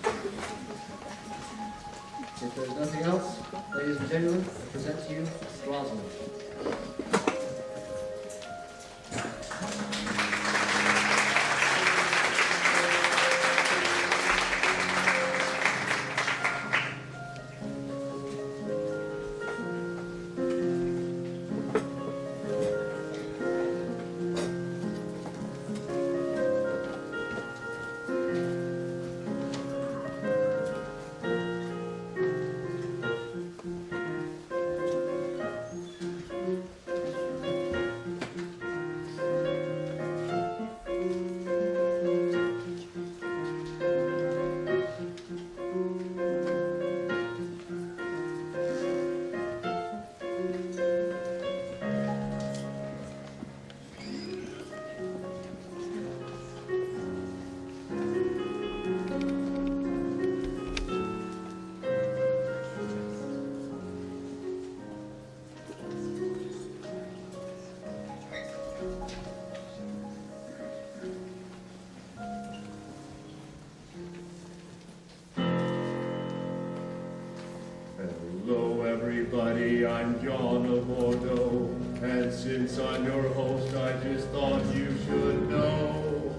If there's nothing else, ladies and gentlemen, I present to you Rosalynde. Hello everybody, I'm John of Bordeaux, and since I'm your host, I just thought you should know.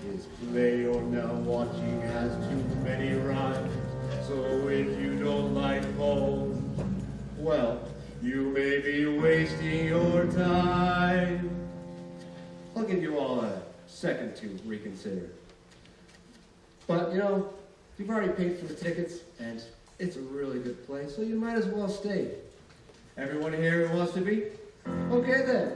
This play you're now watching has too many rhymes, so if you don't like poems, well, you may be wasting your time. I'll give you all a second to reconsider. But, you know, you've already paid for the tickets, and it's a really good play, so you might as well stay. Everyone here who wants to be? Okay then.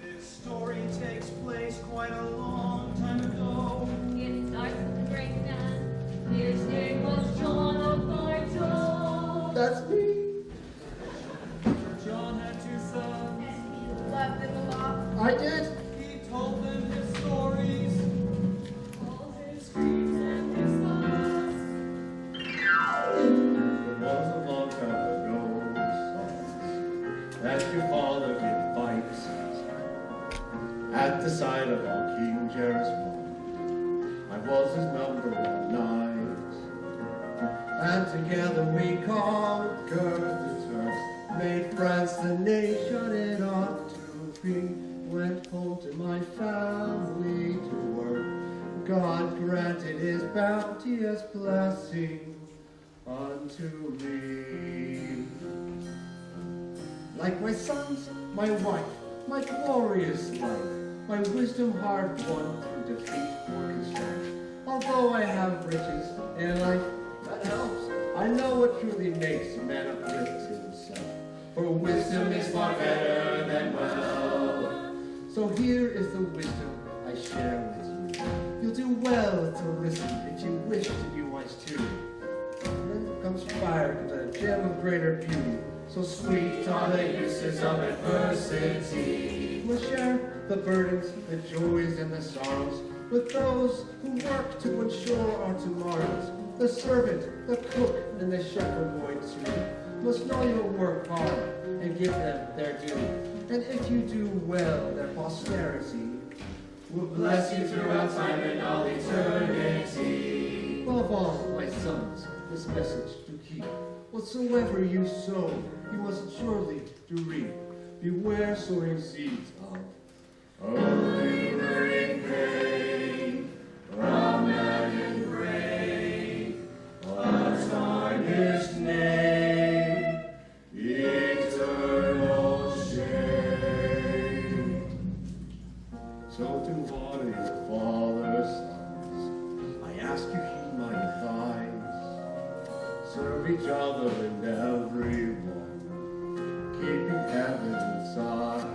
This story takes place quite a long time ago. It starts with a great man. His name was John of Bartow. That's me. John had two sons. And he loved them a lot. I did. He told them his stories. All his dreams and his thoughts. It was a long time ago, that your father did fight at the side of our King Jerusalem. I was his number one knight, And together we conquered the turf, made France the nation it ought to be. Went home to my family to work. God granted his bounteous blessing unto me. Like my sons, my wife, my glorious life, my wisdom hard won through defeat or constraint. Although I have riches in life, that helps. I know what truly makes a man uplift himself. For wisdom is far better than wealth. So here is the wisdom I share with you. You'll do well to listen if you wish to be wise too. Then comes fire, the gem of greater beauty. So sweet are the uses of adversity. We'll share the burdens, the joys, and the sorrows with those who work to ensure our tomorrows. The servant, the cook, and the shepherd boy too must know you'll work hard and give them their due. And if you do well, their posterity will bless you throughout time and all eternity. Above all, my sons, this message do keep. Whatsoever you sow, you must surely do reap. Beware sowing seeds of lingering pain, from and grain, a tarnished name, eternal shame. So to water your father's sons, I ask you heed my advice. Serve each other and everyone, keeping heaven in sight.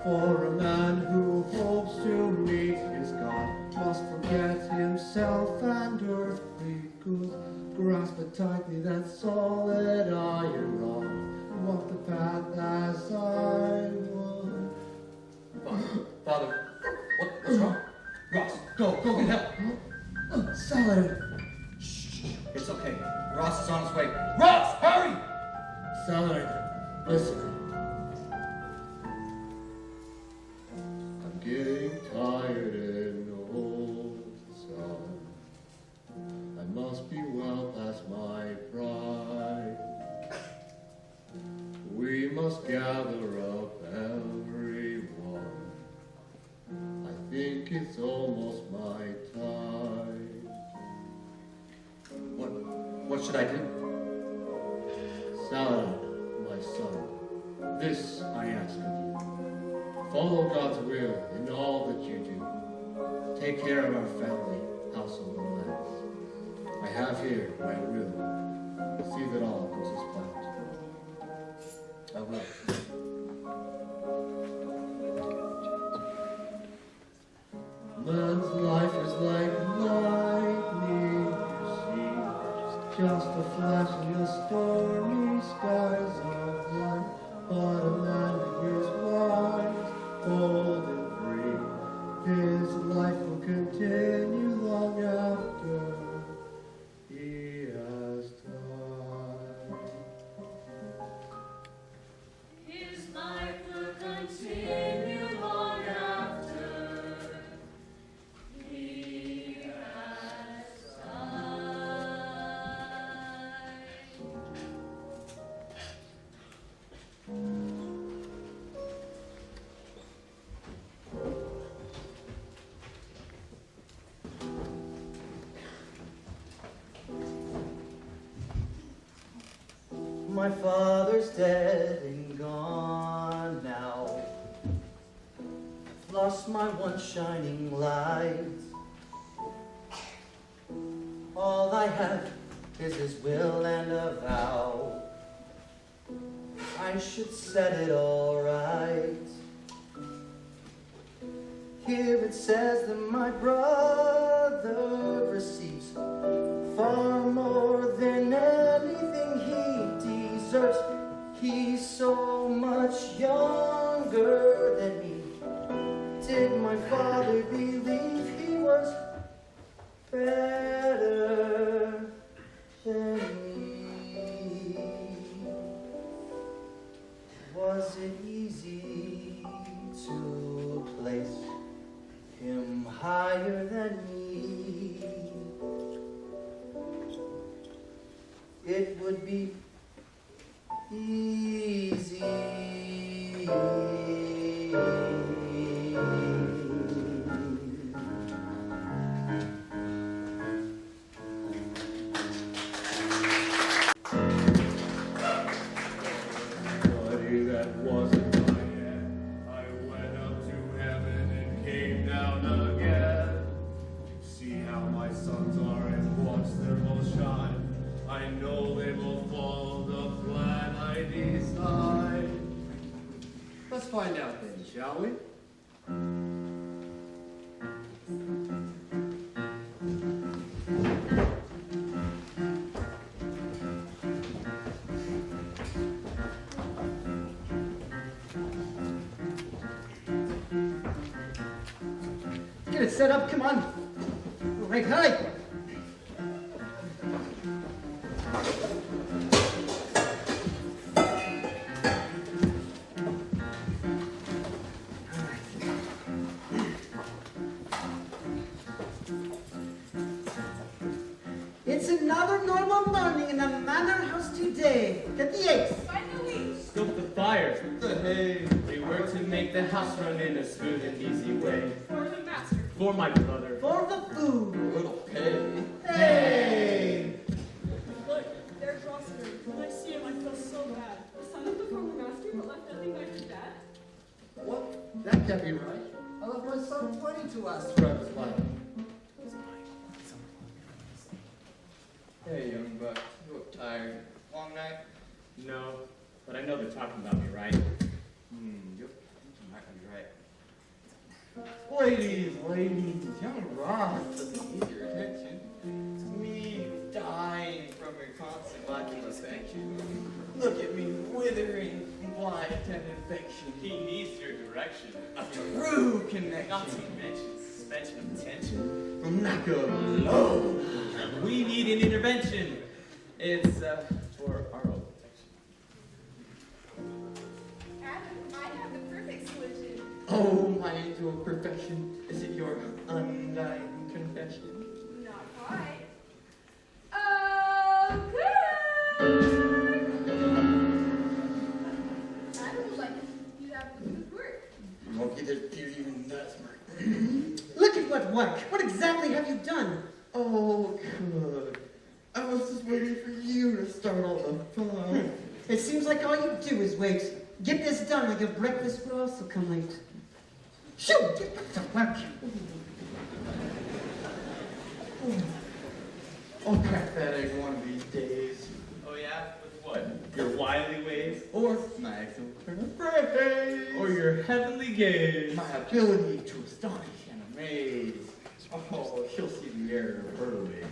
For a man who hopes to meet his God must forget himself and earthly goods. Grasp it tightly that solid iron rod, and walk the path as I would. Father, what's wrong? Ross, go get help. Saladin! It's okay. Ross is on his way. Ross, hurry! Saladin, listen. I'm getting tired and old, son. think it's almost my time. What should I do? Saladin, my son, this I ask of you. Follow God's will in all that you do. Take care of our family, household, and lands. I have here my will. See that all goes as planned. I will. Man's life is like lightning, you see, just a flash in the stormy skies of life. But a man who is wise, bold and free, his life will continue long after he has died. His life will continue long after he has died. My father's dead and gone now. I've lost my one shining light. All I have is his will and a vow. I should set it all right. Here it says that my brother receives far more than anything he deserves. He's so much younger than me. Did my father believe he was better than me? Was it easy to place him higher than me? It would be easy. Buddy, that wasn't my end. I went up to heaven and came down again. See how my sons are and watch their most shine. I know they will follow the plan I decide. Let's find out then, shall we? Get it set up, come on. Right, high. It's another normal morning in the manor house today. Get the eggs. Scope the fire. The hay. We were to make the house run in a smooth and easy way. For the master. For my brother. For the food. A little pay. Hey! Look, there's Rosalynde. When I see him, I feel so bad. The son of the former master, but left nothing by his dad. What? That can't be right. I left my son plenty to last throughout his life. Hey, young buck, you look tired. Long night? No, but I know they're talking about me, right? Yep. You might be right. Ladies, young Ross. Doesn't need your attention. It's me dying from your constant lack of affection. Look at me withering from blight and infection. He needs your direction. A true connection. Not to mention suspension of tension. From lack of love. We need an intervention. It's for our own protection. Adam, I have the perfect solution. Oh, my angel of perfection, is it your undying confession? Not quite. I don't like it. You have to do his work. Okay, there's beauty in that smirk. at work. What exactly have you done? Oh, good. I was just waiting for you to start all the fun. It seems like all you do is wait. Get this done, or your breakfast will also come late. Shoot! Get back to work. I'll crack that egg one of these days. Oh yeah? With what? Your wily ways? Or my excellent praise. Or your heavenly gaze? My ability to astonish and amaze. Oh, she'll see the error of her ways.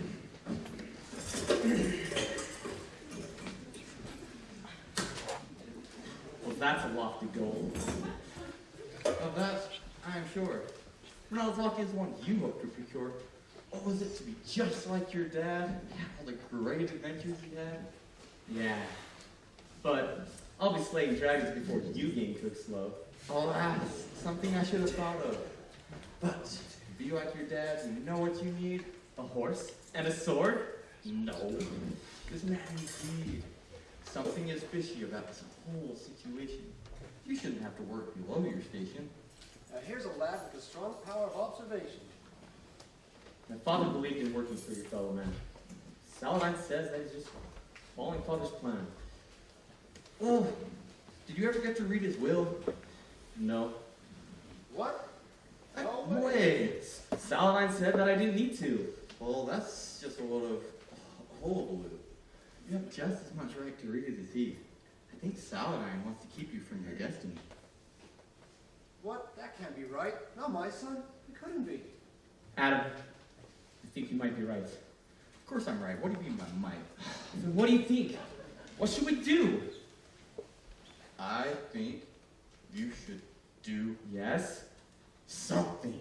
Well, that's a lofty goal. Of that, I am sure. When I was lucky as the one you hoped to procure, what was it to be just like your dad? All the great adventures he had? Yeah. But I'll be slaying dragons before you gain cook's love. Oh, that's something I should have thought of. But to be like your dad and know what you need? A horse? And a sword? No. This man indeed. Something is fishy about this whole situation. You shouldn't have to work below your station. Here's a lad with a strong power of observation. My father believed in working for your fellow man. Saladin says that he's just following father's plan. Oh, did you ever get to read his will? No. What? No No way. Saladin said that I didn't need to. Well, that's just a load of hullabaloo. You have just as much right to read it as he. I think Saladin wants to keep you from your destiny. What? That can't be right. Not my son. It couldn't be. Adam, I think you might be right. Of course I'm right. What do you mean by might? Then what do you think? What should we do? I think you should do Yes? something.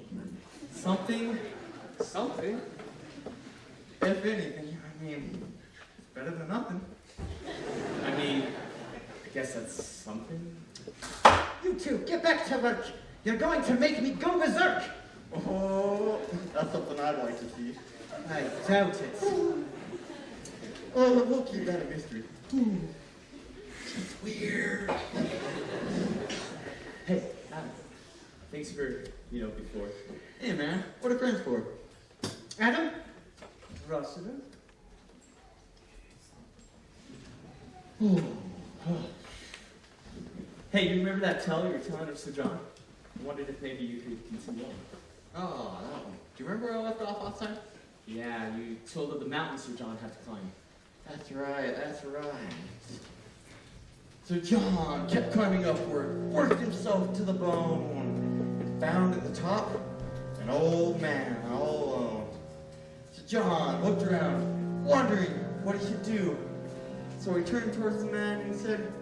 Something? Something? If anything, I mean, it's better than nothing. I mean, I guess that's something. You two, get back to work. You're going to make me go berserk. Oh, that's something I'd like to see. I doubt it. Oh, we'll keep that a mystery. It's weird. Hey, Adam. Thanks for, before. Hey, man, what are friends for? Adam? Rosalynde? Hey, you remember that tale you were telling of Sir John? I wondered if maybe you could continue on. Oh, that one. Do you remember where I left off last time? Yeah, you told of the mountain Sir John had to climb. That's right, that's right. So John kept climbing upward, worked himself to the bone, and found at the top an old man all alone. So John looked around, wondering what he should do. So he turned towards the man and said,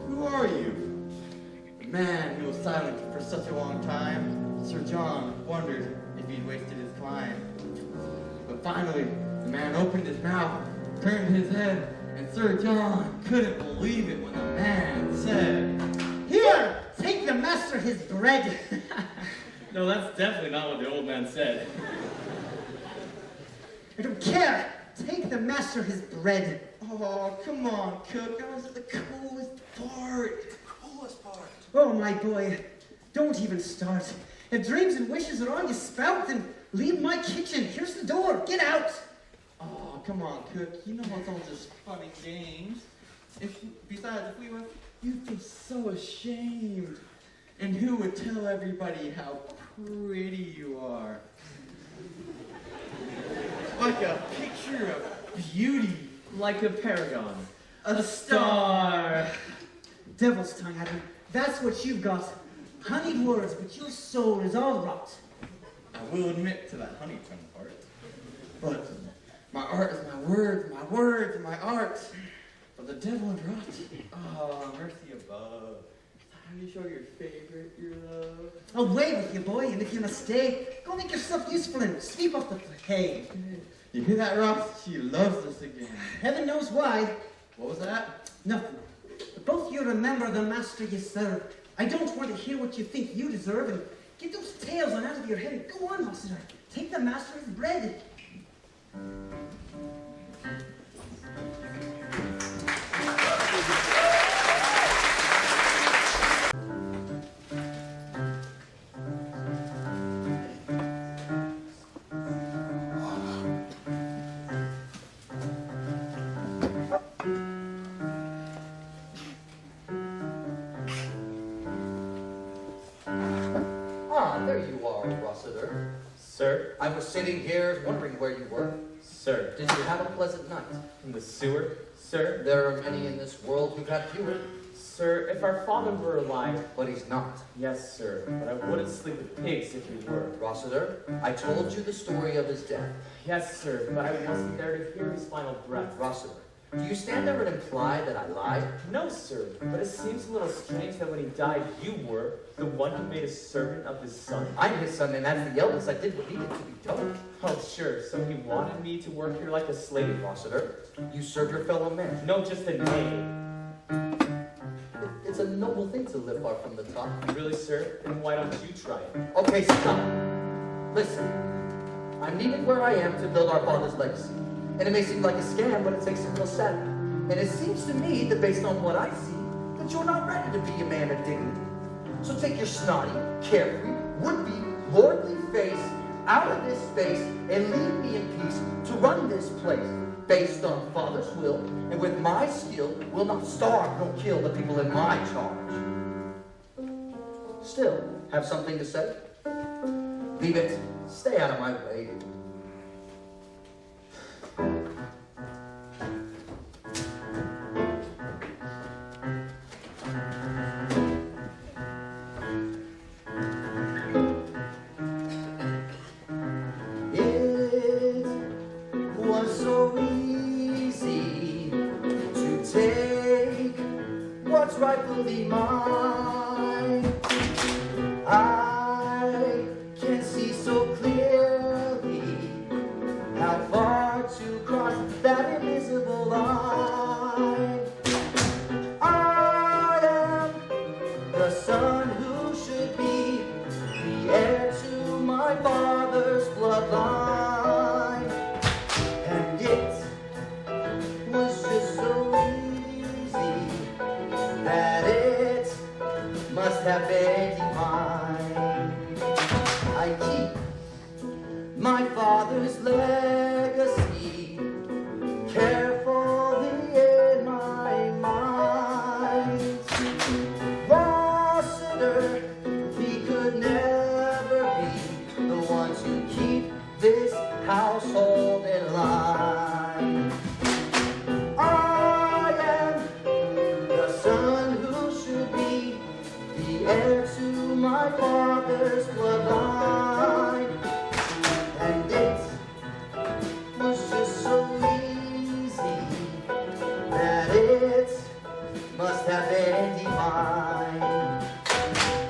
"Who are you?" The man, who was silent for such a long time, Sir John wondered if he'd wasted his climb. But finally, the man opened his mouth, turned his head, and Sir John couldn't believe it when the man said, Here! Take the master his bread. No, that's definitely not what the old man said. I don't care. Take the master his bread. "Oh, come on, Cook, that was the coolest part." Coolest part. Oh, my boy. Don't even start. If dreams and wishes are all you spout, then leave my kitchen. Here's the door. Get out. "Oh, come on, Cook, you know it's all just fun and games. Besides, if we were, you'd be so ashamed. And who would tell everybody how pretty you are? Like a picture of beauty. Like a paragon. A star. Devil's tongue, Adam. That's what you've got. Honeyed words, but your soul is all rot. I will admit to that honeycomb part. But my art is my words, my words are my art. But the devil and rot. Oh, mercy above. How do you show your favorite your love? Away with you, boy, and if you must stay, go make yourself useful and sweep off the hay. You hear that, Ross? She loves us again. Heaven knows why. What was that? Nothing. But both you remember the master you serve. I don't want to hear what you think you deserve, and get those tales on out of your head and go on, master. Take the master's bread. Sir? I was sitting here wondering where you were. Sir? Did you have a pleasant night? In the sewer? Sir? There are many in this world who've had fewer. Sir, if our father were alive... But he's not. Yes, sir, but I wouldn't sleep with pigs if he were. Rossiter, I told you the story of his death. Yes, sir, but I wasn't there to hear his final breath. Rossiter, do you stand there and imply that I lied? No, sir, but it seems a little strange that when he died, you were the one who made a servant of his son. I'm his son, and as the eldest, I did what needed to be done. Oh, sure, so he wanted me to work here like a slave. Rossiter, you serve your fellow men. No, just a name. It's a noble thing to live far from the top. Really, sir? Then why don't you try it? Okay, stop. Listen, I'm needed where I am to build our father's legacy. And it may seem like a scam, but it takes some real savvy. And it seems to me that based on what I see, that you're not ready to be a man of dignity. So take your snotty, carefree, would-be, lordly face out of this space and leave me in peace to run this place based on Father's will, and with my skill, will not starve nor kill the people in my charge. Still, have something to say? Leave it. Stay out of my way. It was so easy to take what's rightfully mine. I can see so clearly how far to cross that invisible line. I am the son who should be the heir to my father's bloodline. And it was just so easy that it must have been divine. I keep my father's legacy carefully in my mind. Rossiter, he could never be the one to keep this household in line. I am the son who should be the heir to my father's bloodline. And it was just so easy that it must have been divine.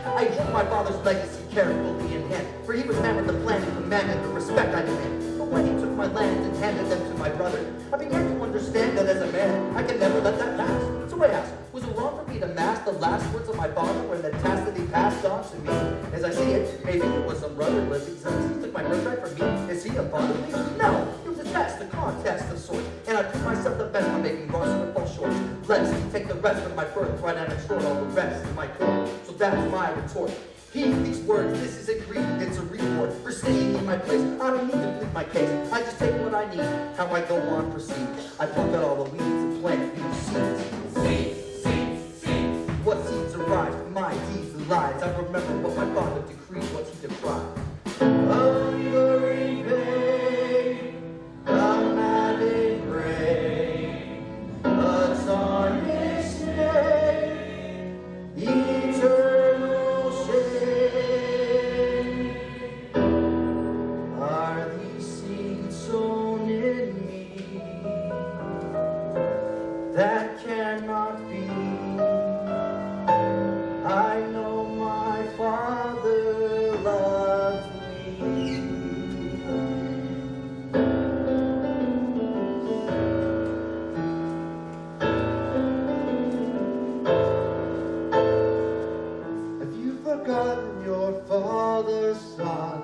I hold my father's legacy carefully in hand, for he was man with the plan and commanded the respect I demand. But when he took my lands and handed them to my brother, I began to understand that as a man, I could never let that pass. So I asked, was it wrong for me to mask the last words of my father when the task that he passed on to me? As I see it, maybe it was some brother living since he took my birthright from me. Is he a father of me? No! It was a test, a contest of sorts, and I proved myself the best by making Rossiter fall short. Let's take the rest of my birthright and extort all the rest of my court. So that's my retort. Heed these words, this is agreed, it's a reward for staying in my place. I don't need to plead my case, I just take what I need. How I go on proceed, I pluck out all the weeds and plant new seeds. Seeds. What seeds arise from my deeds and lies? I remember what my father decreed, what he deprived. Hungering pain, a maddening brain, a tarnished name, eternal shame. Are these seeds sown in me that cannot be? I know my Father loves me. Have you forgotten your father's son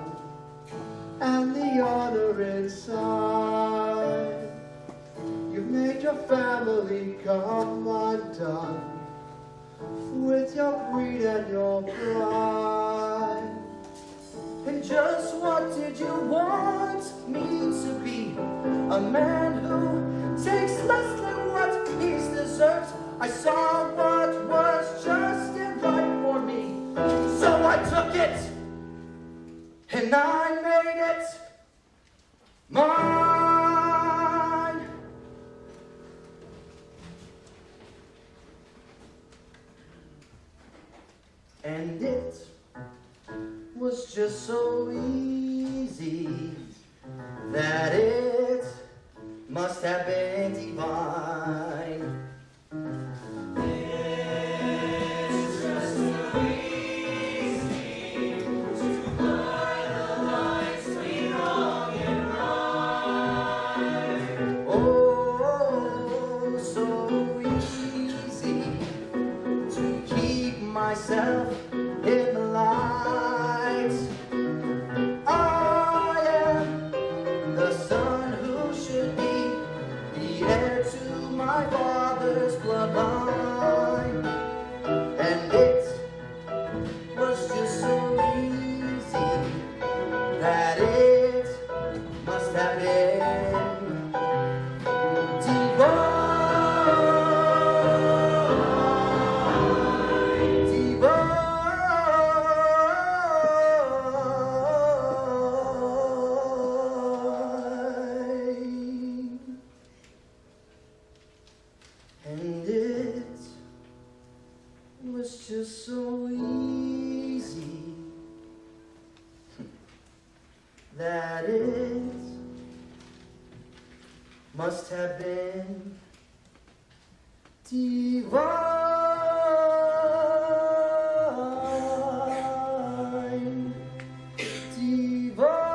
and the honor inside? You've made your family come undone with your greed and your pride. And just what did you want me to be? A man who takes less than what he deserves. I saw what was just and right for me, so I took it and I made it's mine. And it was just so easy that it must have been divine. It's just so easy to blur the lines between wrong and right. Oh, so easy to keep myself in the lights. I am the son who should be the heir to my father's bloodline. And it was just so easy that it must have been divine. And it was just so easy that it must have been divine. Divine.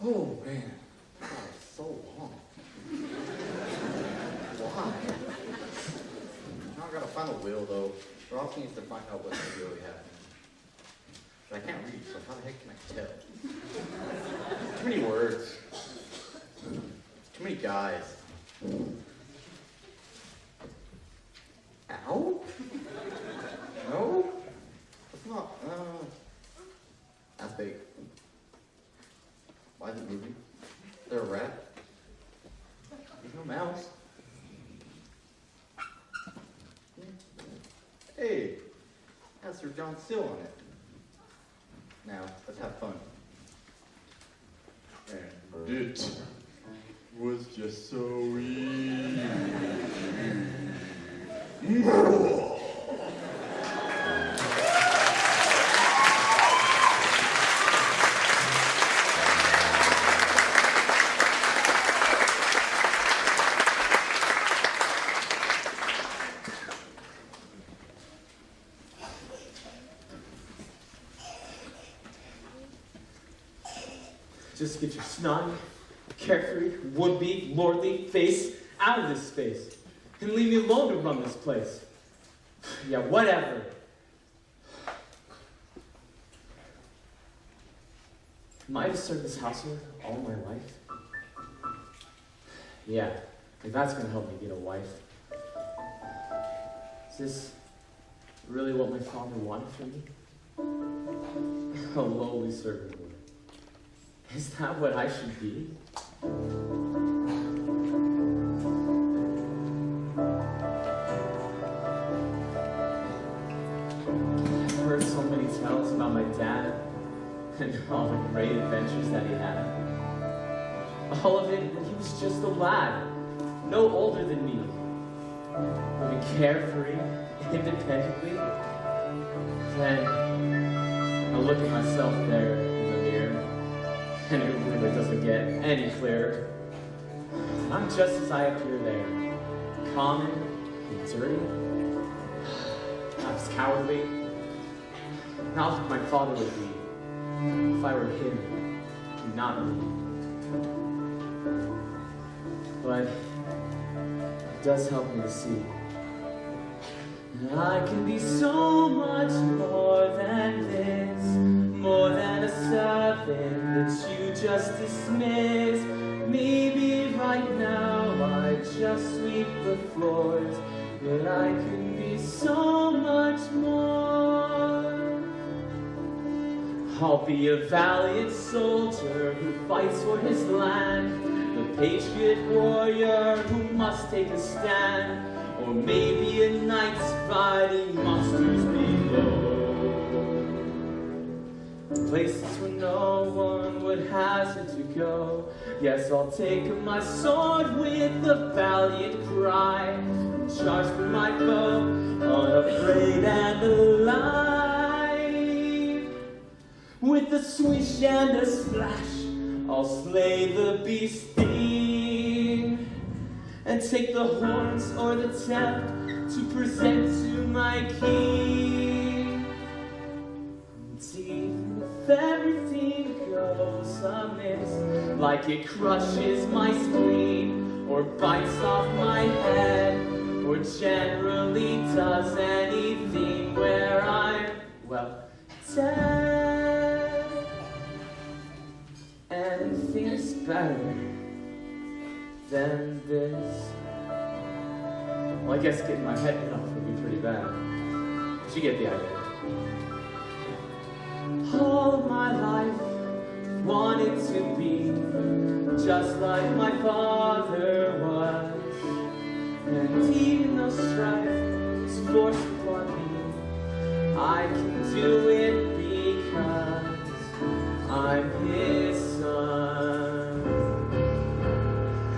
Oh man, that was so long. Why? Now I gotta find the wheel though. Ross needs to find out what the wheel he had. But I can't read, so how the heck can I tell? Too many words. Too many guys. Ow? No? That's not, that's big. Why is it moving? Is there a rat? There's no mouse. Hey, that's Sir John Sill on it. Now, let's have fun. And it was just so easy. Just get your snotty, carefree, would-be, lordly face out of this space and leave me alone to run this place. Yeah, whatever. Am I to serve this household all my life? Yeah, if that's gonna help me get a wife. Is this really what my father wanted for me? A lowly servant boy. Is that what I should be? I've heard so many tales about my dad and all the great adventures that he had. All of it when he was just a lad, no older than me, living carefree, independently. Then I look at myself there in the mirror, and it really doesn't get any clearer. I'm just as I appear there, common and dirty, perhaps cowardly, not like my father would be if I were him and not me. But it does help me to see that I can be so much more than this, more than a servant that you just dismiss. Maybe right now I just sweep the floors, but I can be so much more. I'll be a valiant soldier who fights for his land, the patriot warrior who must take a stand, or maybe a knight fighting monsters below. Places where no one would hazard to go. Yes, I'll take my sword with a valiant cry, and charge through my foe, unafraid and alive. With a swish and a splash, I'll slay the beastie, and take the horns or the tail to present to my king. And even if everything goes amiss, like it crushes my spleen, or bites off my head, or generally does anything where I'm, well, dead. Anything's better than this. Well, I guess getting my head cut off would be pretty bad. But you get the idea. All of my life wanted to be just like my father was, and even though strife is forced upon me, I can do it because I'm his son.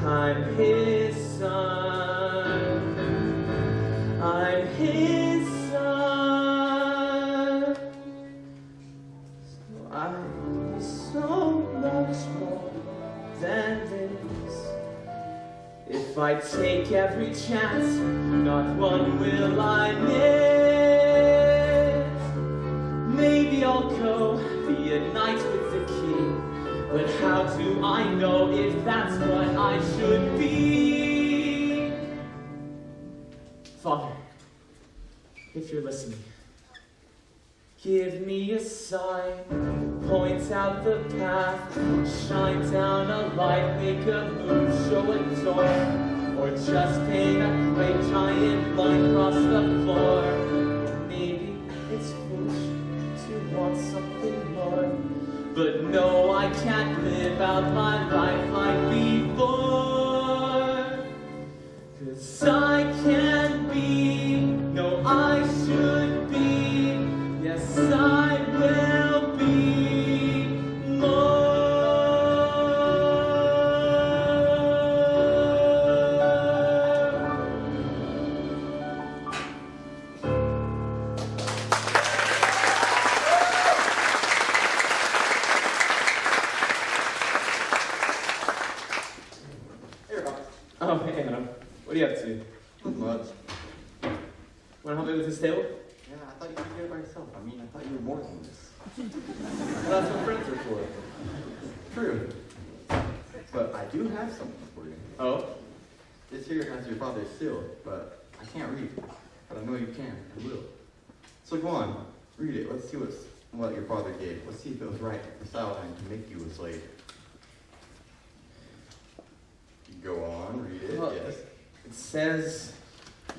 I'm his son. I'm his son. So I'm so much more than this. If I take every chance, not one will I miss. Maybe I'll go be a knight with the king, but how do I know if that's what I should be? Father, if you're listening, give me a sign, point out the path, shine down a light, make a move, show a door, or just paint a great giant line across the floor. Maybe it's foolish to want something more, but no, I can't live out my life like before. 'Cause I can be, no, I should be, yes, I will be more. Here, Rob. Oh, hey, Adam. What are you up to? Not much. Want to help me with this table? Yeah, I thought you could do it by yourself. I mean, I thought you were more than this. Well, that's what friends are for. True. But I do have something for you. Oh? This here has your father's seal, but I can't read. But I know you can and will. So go on, read it. Let's see what your father gave. Let's see if it was right for Rosalynde to make you a slave. Go on, read it. Well, yes. It says,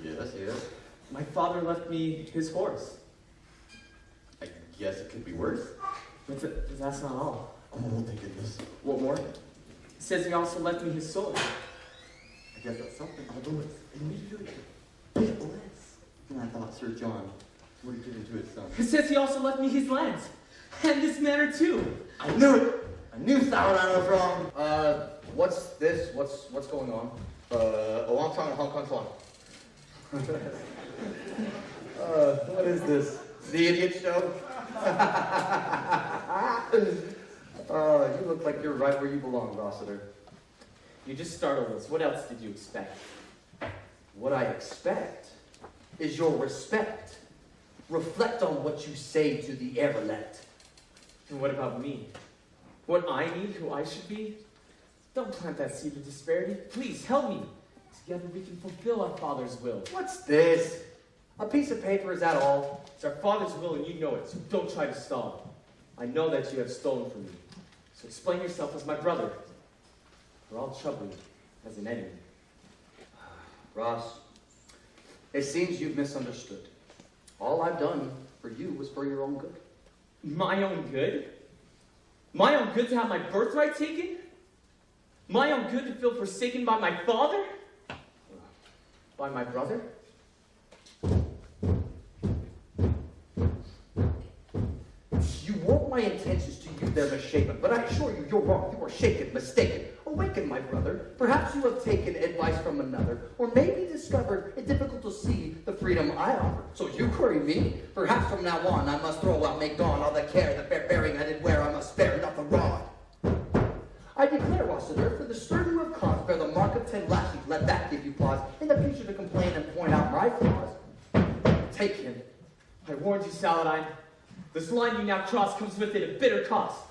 Yes, yes. my father left me his horse. I guess it could be worse. But that's not all. Oh, thank goodness. What more? It says he also left me his sword. I guess that's something. Although it's immediately a bit less than I thought Sir John would have given to his son. It says he also left me his lands. And this manor too. I knew it! I knew Sauron was wrong! What's this? What's going on? A long time in Hong Kong song. What is this? The Idiot Show? You look like you're right where you belong, Rossiter. You just startled us. What else did you expect? What I expect is your respect. Reflect on what you say to the elect. And what about me? What I need, who I should be? Don't plant that seed of disparity. Please, help me. Together we can fulfill our Father's will. What's this? A piece of paper, is that all? It's our Father's will and you know it, so don't try to stall. I know that you have stolen from me. So explain yourself as my brother, or I'll trouble you as an enemy. Ross, it seems you've misunderstood. All I've done for you was for your own good. My own good? Am I on good to have my birthright taken? Am I on good to feel forsaken by my father? By my brother? You want my intentions to you, they're misshapen, but I assure you, you're wrong. You are shaken, mistaken. Awaken, my brother. Perhaps you have taken advice from another, or maybe discovered it difficult to see the freedom I offer. So you query me? Perhaps from now on I must throw out, make gone all the care, the fair bearing I did wear, I must spare not the rod. I declare, Rosalynde, for the stern you have caused, bear the mark of 10 lashes. Let that give you pause in the future to complain and point out my flaws. Take him. I warned you, Saladin. This line you now cross comes with it a bitter cost.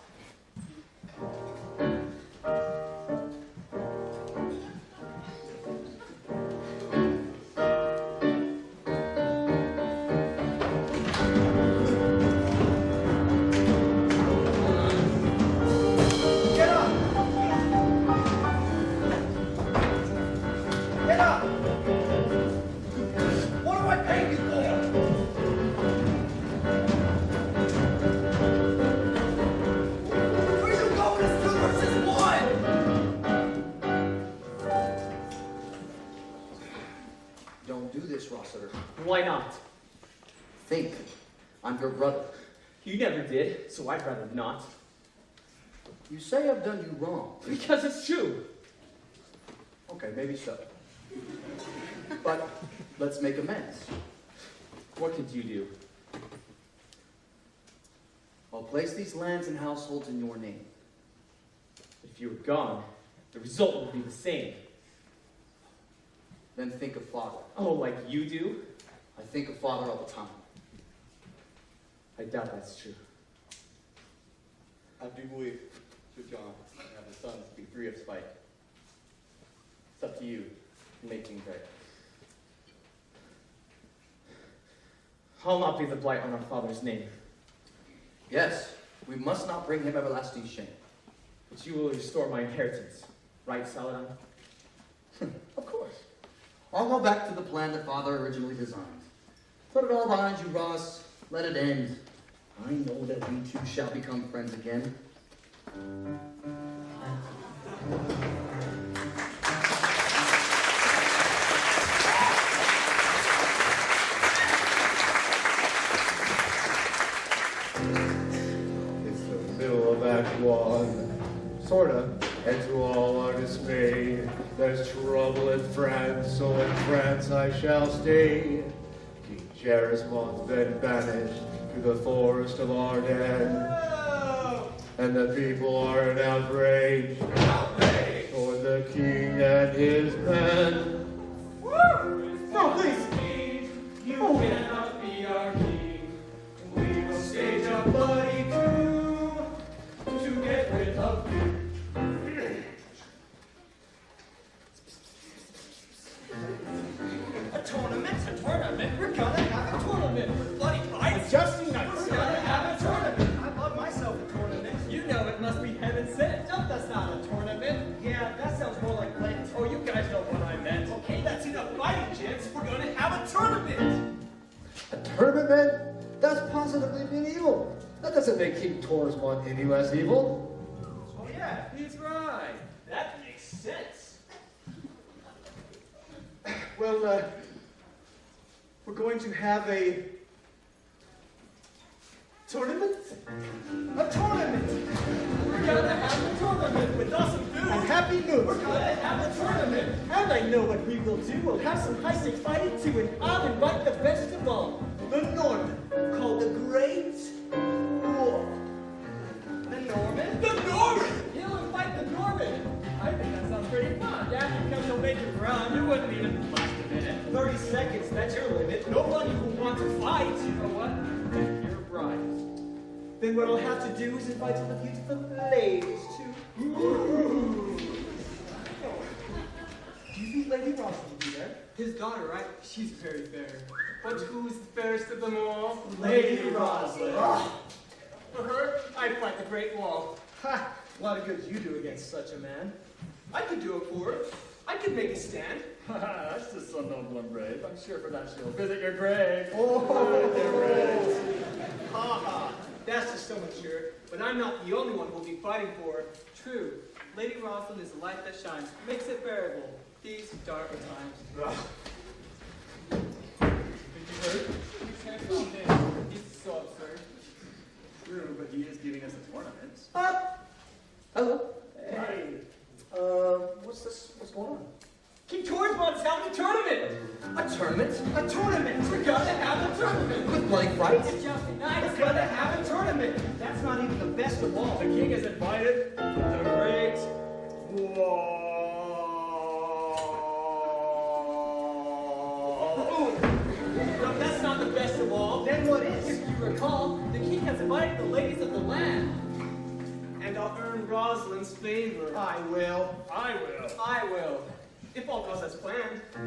Why not? Think. I'm your brother. You never did, so I'd rather not. You say I've done you wrong. Because it's true. Okay, maybe so. But let's make amends. What could you do? I'll place these lands and households in your name. If you were gone, the result would be the same. Then think of father. Oh, like you do? I think of father all the time. I doubt that's true. I do believe, Sir John, I have the sons to be free of spite. It's up to you to make things right. I'll not be the blight on our father's name. Yes, we must not bring him everlasting shame. But you will restore my inheritance, right, Saladin? Of course. I'll go back to the plan that father originally designed. Put it all behind you, Ross. Let it end. I know that we two shall become friends again. It's the middle of Act 1. Sorta. And to all our dismay, there's trouble in France, so in France I shall stay. King Gerismond's been banished to the forest of Ardennes. And the people are in outrage toward the king and his men. No, please! You cannot be our king. We will stage a bloody coup to get rid of you. A tournament? We're gonna have a tournament. Bloody fights? Adjusting nights. We're gonna have a tournament. I love myself a tournament. You know it must be heaven sent. That's not a tournament. Yeah, that sounds more like play. Oh, you guys know what I meant. Okay, that's enough fighting, gents. We're gonna have a tournament. A tournament, man? That's positively medieval. That doesn't make King Torismond any less evil. Oh yeah, he's right. That makes sense. Well, we're going to have a tournament? A tournament! We're gonna have a tournament with awesome food! And happy news! We're gonna have a tournament! And I know what we will do. We'll have some high-stakes fighting too, and I'll invite the best of all, the Norman, called the Great War. The Norman? The Norman! He'll invite the Norman! I think that sounds pretty fun. Yeah, if you come to Major Brown, you wouldn't even last a minute. 30 seconds, that's your limit. Nobody will want to fight. You know what? You're right. Then what I'll have to do is invite all the beautiful ladies too. Ooh. Do you think Lady Ross will be there? His daughter, right? She's very fair. But who's the fairest of them all? Lady Rosalynde. For her, I'd fight the Great Wall. Ha! A lot of good you do against such a man. I could do it for her. I could make a stand. That's just so noble and brave. I'm sure for that she'll visit your grave. Oh, dear friends. Ha ha. That's just so mature. but I'm not the only one who will be fighting for her. True, Lady Rosalynde is a light that shines, makes it bearable these darker times. Did you heard? You can't stop him. He's so absurd. True, but he is giving us a tournament. Hello. Hey. What's this? What's going on? King Torsmond is having a tournament! A tournament? A tournament! We're gonna have a tournament! With bloody fights? It's just tonight, we're gonna have a tournament! That's not even the best of all. The king is invited to the great war. No, that's not the best of all. Then what is? If you recall, the king has invited the ladies of the land. And I'll earn Rosalynde's favor. I will. I will. I will. If all goes as planned. A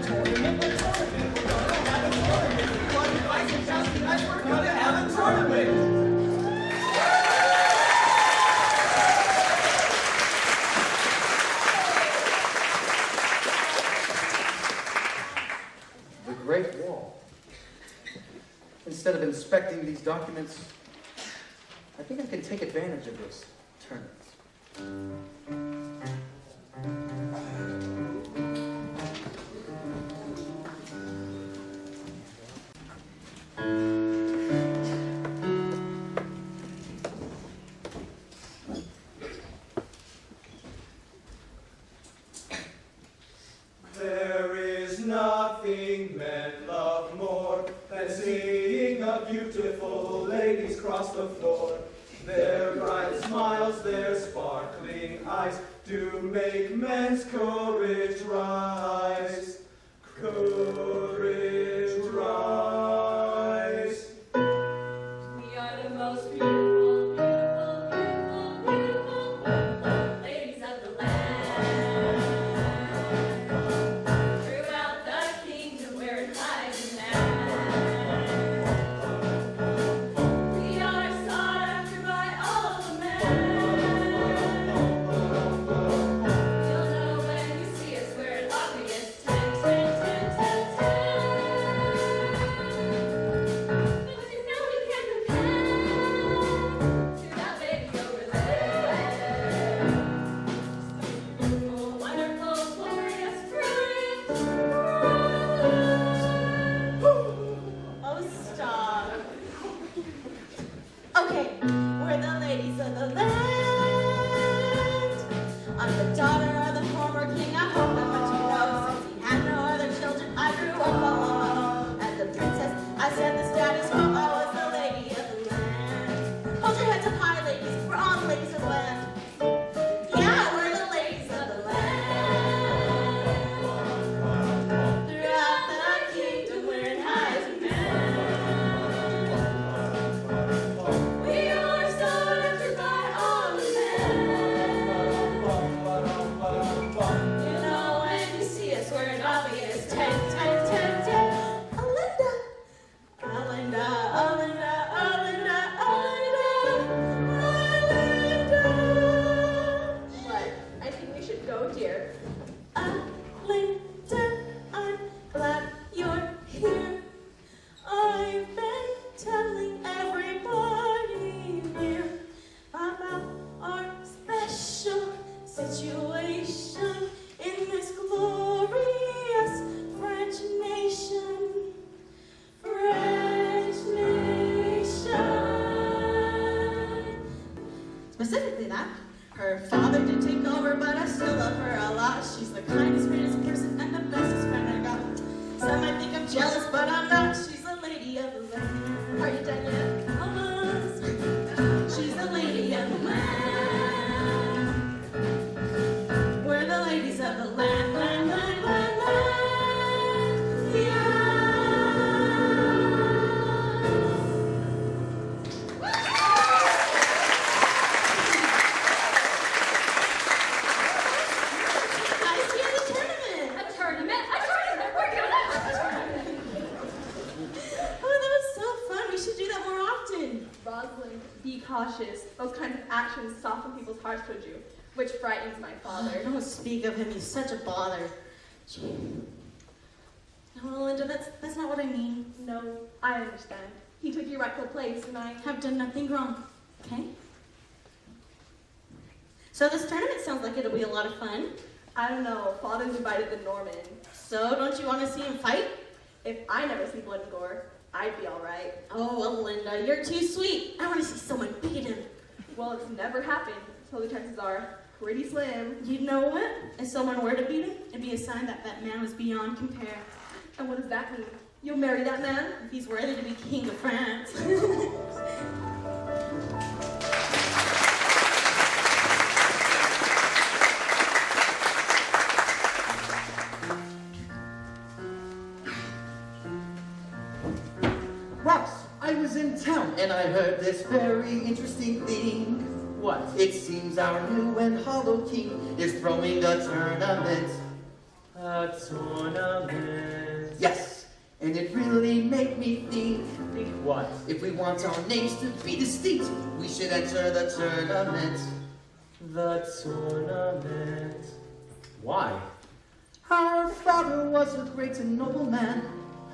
tournament? A tournament? We're gonna have a tournament. One fight and just tonight, we're gonna have a tournament! The Great Wall. Instead of inspecting these documents, I think I can take advantage of this tournament. There is nothing men love more than seeing a beautiful ladies cross the floor. Their bright smiles, their sparkling eyes do make men's courage rise. Courage rise. We are the most beautiful, beautiful, beautiful, beautiful ladies of the land. Throughout the kingdom, we're in high demand. We are sought after by all the men. You'll know when you see us, we're an obvious 10, 10, 10, 10, 10. But you know we can't compare to that baby over there. Oh, wonderful, glorious, brilliant Oh, stop. Okay, we're the ladies of the land. I'm the daughter of the former king. I hope that much you know. Since he had no other children, I grew up all alone. As a princess, I said the status quo. I was the lady of the land. Hold your heads up high, ladies. We're all the ladies of the land. Yeah, we're the ladies of the land. Throughout the kingdom, we're in high demand. We are sought after by all the men. You know when you see us, we're an obvious 10, 10, 10, 10. Alinda, Alinda, Alinda, Alinda, Alinda, Alinda. What? I think we should go, dear. Alinda, I'm glad you're here. I've been telling everybody here about our special situation in this glorious French nation. French nation. Specifically that. Her father did take over, but I still love her a lot. She's the kindest, greatest person, and the bestest friend I got. Some might think I'm jealous, but I'm not. She's the lady of the land. Are you done yet? Almost. She's the lady of the land. We're the ladies of the land, land, land, land, land. Yeah. I see the tournament. A tournament? A tournament? We're gonna have a tournament! Oh, that was so fun. We should do that more often. Rosalind, be cautious. Those kinds of actions soften people's hearts towards you, which frightens my father. Don't speak of him. He's such a bother. Gee. No, Linda, that's not what I mean. No, I understand. He took your rightful place, and I Have done nothing wrong. Okay? So this tournament sounds like it'll be a lot of fun. I don't know. Father's invited the Norman. So don't you want to see him fight? If I never see blood and gore, I'd be all right. Oh, well, Linda, you're too sweet. I want to see someone beat him. Well, it's never happened, so the chances are pretty slim. You know what? If someone were to beat him, it'd be a sign that that man was beyond compare. And what does that mean? You'll marry that man? If he's worthy to be king of France. Ross, I was in town and I heard this very interesting thing. What? It seems our new and hollow king is throwing a tournament. A tournament. Yes, and it really made me think. Think what? If we want our names to be distinct, we should enter the tournament. The tournament. Why? Our father was a great and noble man.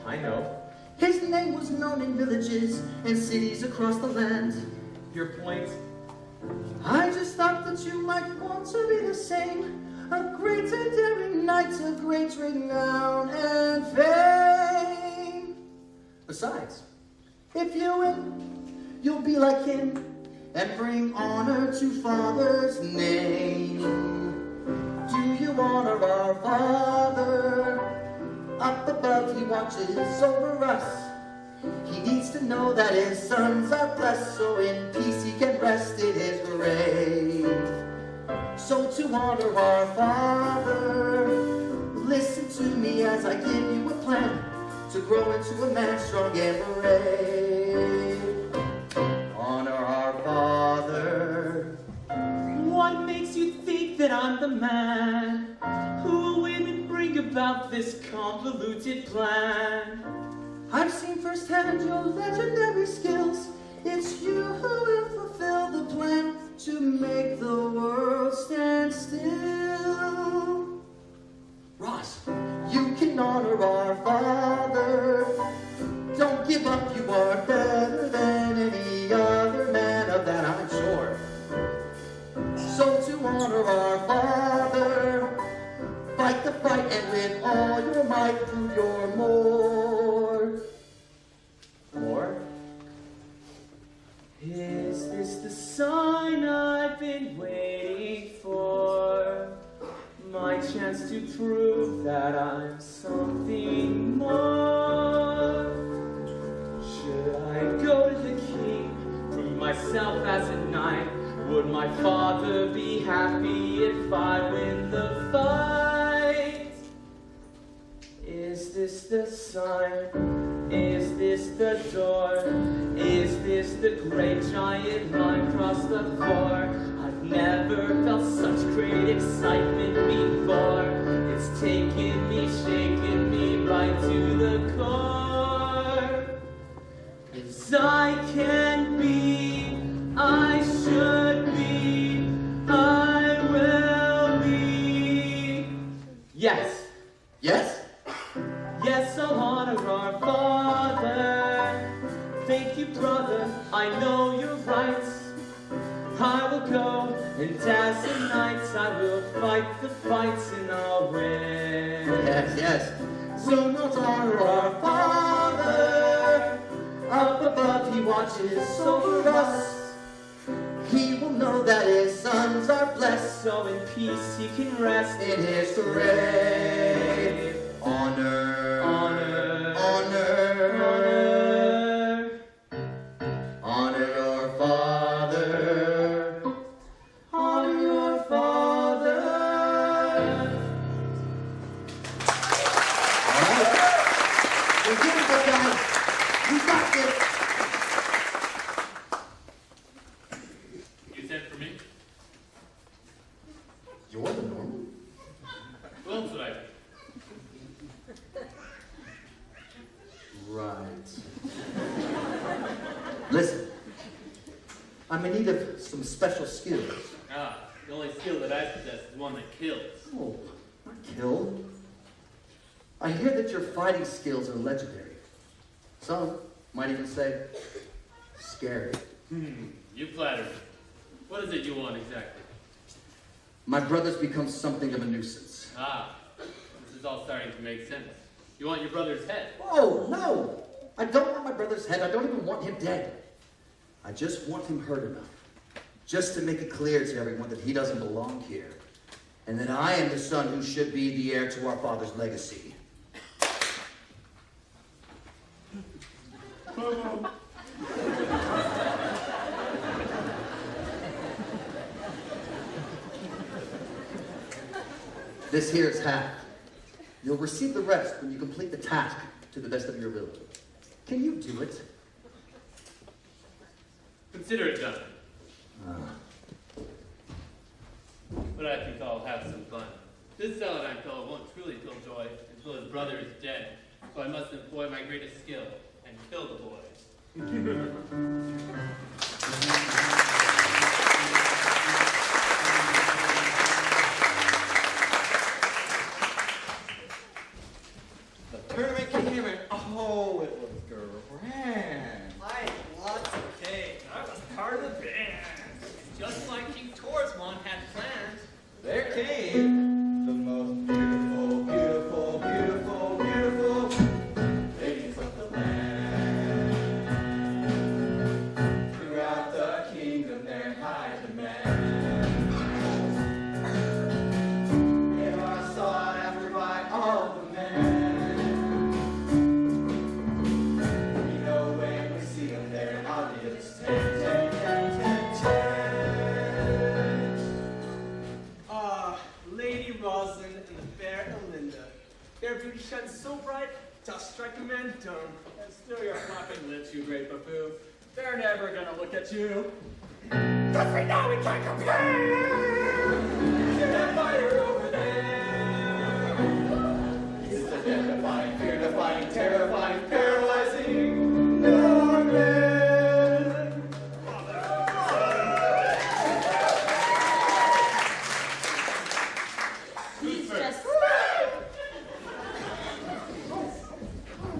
I know. His name was known in villages and cities across the land. Your point? I just thought that you might want to be the same. A great and daring knight of great renown and fame. Besides, if you win, you'll be like him and bring honor to father's name. Do you honor our father? Up above he watches over us. He needs to know that his sons are blessed, so in peace he can rest in his grave. So to honor our father, listen to me as I give you a plan to grow into a man strong and brave. Honor our father. What makes you think that I'm the man who will win and bring about this convoluted plan? I've seen firsthand your legendary skills. It's you who will fulfill the plan to make the world stand still. Ross, you can honor our father. Don't give up, you are better than any other man, of that I'm sure. So to honor our father, fight the fight and with all your might prove you're more. More? Is this the sign I've been waiting for? My chance to prove that I'm something more. Should I go to the king, prove myself as a knight? Would my father be happy if I win the fight? Is this the sign? Is this the door? Is this the great giant line across the floor? I've never felt such great excitement before. It's taken me, shaken me right to the core. As I can be, I should be, I will be. Yes. Yes? Yes, I'll honor our father. Thank you, brother, I know you're right. I will go, and as a knight, I will fight the fights and I'll win. Yes, yes. We'll not honor our father. Up above he watches over us. He will know that his sons are blessed, So in peace he can rest in his grave. Honor, honor, honor, honor. honor your father. Honor your father. All right. We're doing good, guys. We got this. You sent for me? You're the Norman? Who else would I be? Right. Listen, I'm in need of some special skills. Ah, the only skill that I possess is one that kills. Oh, not kill. I hear that your fighting skills are legendary. Some might even say scary. You flatter me. What is it you want exactly? My brother's become something of a nuisance. Ah, this is all starting to make sense. You want your brother's head? Oh, no! I don't want my brother's head. I don't even want him dead. I just want him hurt enough. Just to make it clear to everyone that he doesn't belong here. And that I am the son who should be the heir to our father's legacy. This here is half. You'll receive the rest when you complete the task to the best of your ability. Can you do it? Consider it done. But I think I'll have some fun. This celandine fellow won't truly feel joy until his brother is dead. So I must employ my greatest skill and kill the boy. The tournament came and oh, it was grand. I had lots of cake. I was part of the band. Just like King Torsmond had planned. There came the most beautiful, beautiful, beautiful, beautiful ladies of the land. Throughout the kingdom, their high demand. They are sought after by all the men. We know when we see them, their audience 10, 10, 10, 10, 10. Lady Rosalynde and the fair Rosalynde. Their beauty shines so bright, just strike a man dumb. And still your flapping lips, you great buffoon. They're never gonna look at you. Cause we know we can't compare. See that fire over there. He's the death-defying, fear-defying, terrifying, paralyzing Norman.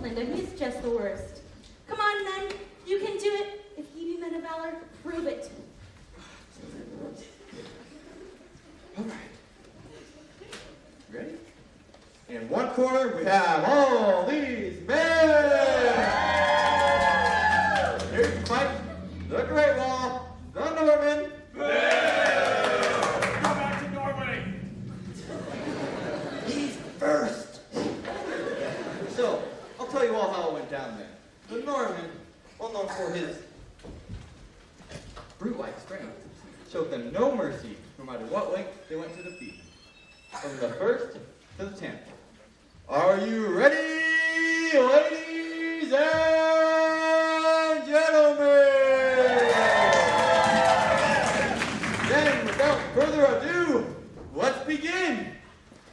Linda, he's just the worst. Come on, then. You can do it. If he be men of valor, prove it. All right. Ready? In one corner, we have all these men. Here to fight the Great Wall, the Norman. Come back to Norway! He's first. So, I'll tell you all how it went down there. The Norman, well known for his brute-like strength, showed them no mercy, no matter what length they went to defeat. From the first to the 10th. Are you ready, ladies and gentlemen? Then, without further ado, let's begin.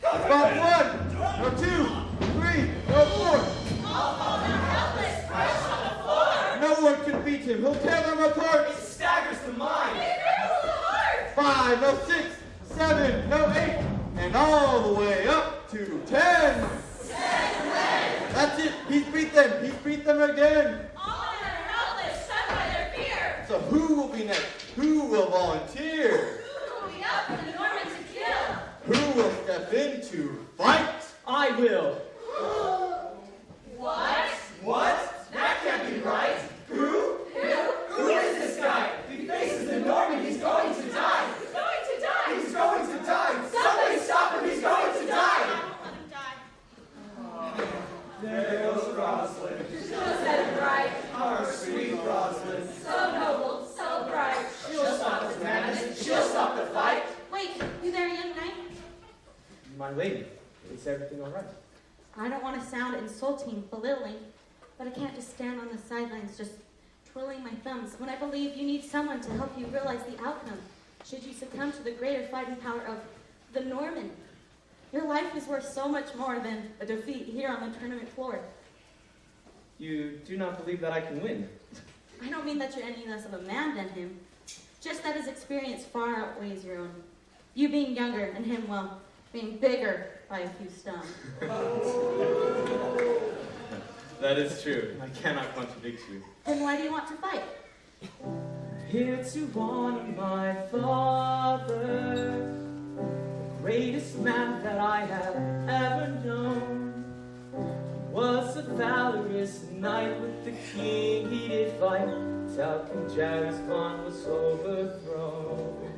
About 1, no 2, 3, no 4. No one can beat him. He'll tear them apart. It staggers the mind. 5, no 6, 7, no 8, and all the way up to 10. That's it. He's beat them. He's beat them again. So who will be next? Who will volunteer? Who will step in to fight? I will. What? What? That can't be right. Who? Who is this guy? If he faces the Norman, he's going to die. He's going to die. He's going to die. Somebody stop him. He's going to die. There goes Rosalynde. She said it right. Our sweet Rosalynde. So noble, so bright. She'll stop the madness. She'll stop the fight. Wait, you there, young knight? My lady, is everything all right? I don't want to sound insulting, belittling, but I can't just stand on the sidelines just twirling my thumbs when I believe you need someone to help you realize the outcome should you succumb to the greater fighting power of the Norman. Your life is worth so much more than a defeat here on the tournament floor. You do not believe that I can win? I don't mean that you're any less of a man than him, just that his experience far outweighs your own. You being younger and him, well, being bigger by a few stones. That is true. I cannot contradict you. Then why do you want to fight? here to honor my father, the greatest man that I have ever known. He was a valorous knight with the king he did fight, till King Jarismond was overthrown.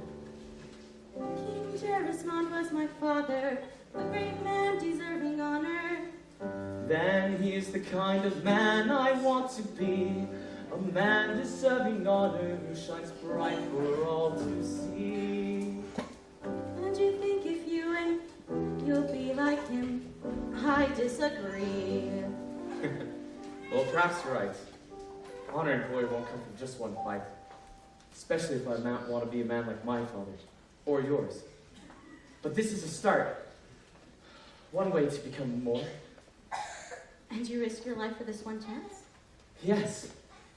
King Jarismond was my father, a great man deserving honor. Then he is the kind of man I want to be, a man deserving honor who shines bright for all to see. And you think if you win, you'll be like him? I disagree. Well, perhaps you're right. Honor and glory won't come from just one fight, especially if I want to be a man like my father, or yours. But this is a start. One way to become more. And you risk your life for this one chance? Yes.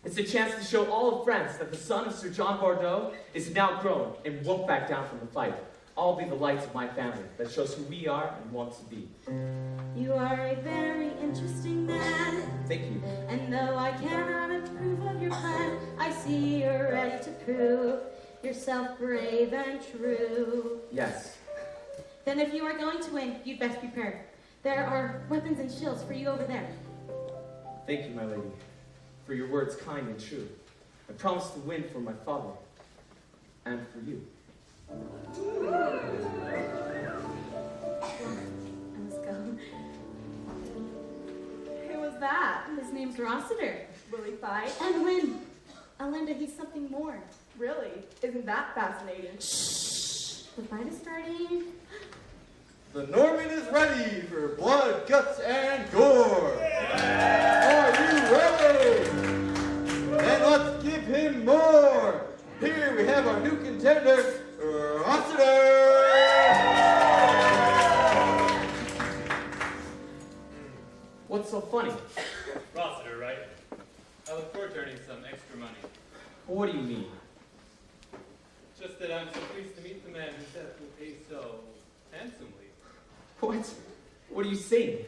It's a chance to show all of France that the son of Sir John Bordeaux is now grown and won't back down from the fight. I'll be the light of my family that shows who we are and want to be. You are a very interesting man. Thank you. And though I cannot approve of your plan, I see you're ready to prove yourself brave and true. Yes. Then if you are going to win, you'd best prepare. There are weapons and shields for you over there. Thank you, my lady, for your words kind and true. I promise to win for my father and for you. Let's go. Who was that? His name's Rossiter. Will he fight? And win. Alinda, he's something more. Really? Isn't that fascinating? The fight is starting. The Norman is ready for blood, guts, and gore. Are you ready? Then let's give him more. Here we have our new contender, Rossiter. What's so funny? Rossiter, right? I look forward to earning some extra money. What do you mean? Just that I'm so pleased to meet the man who death will pay so handsomely. What? What are you saying?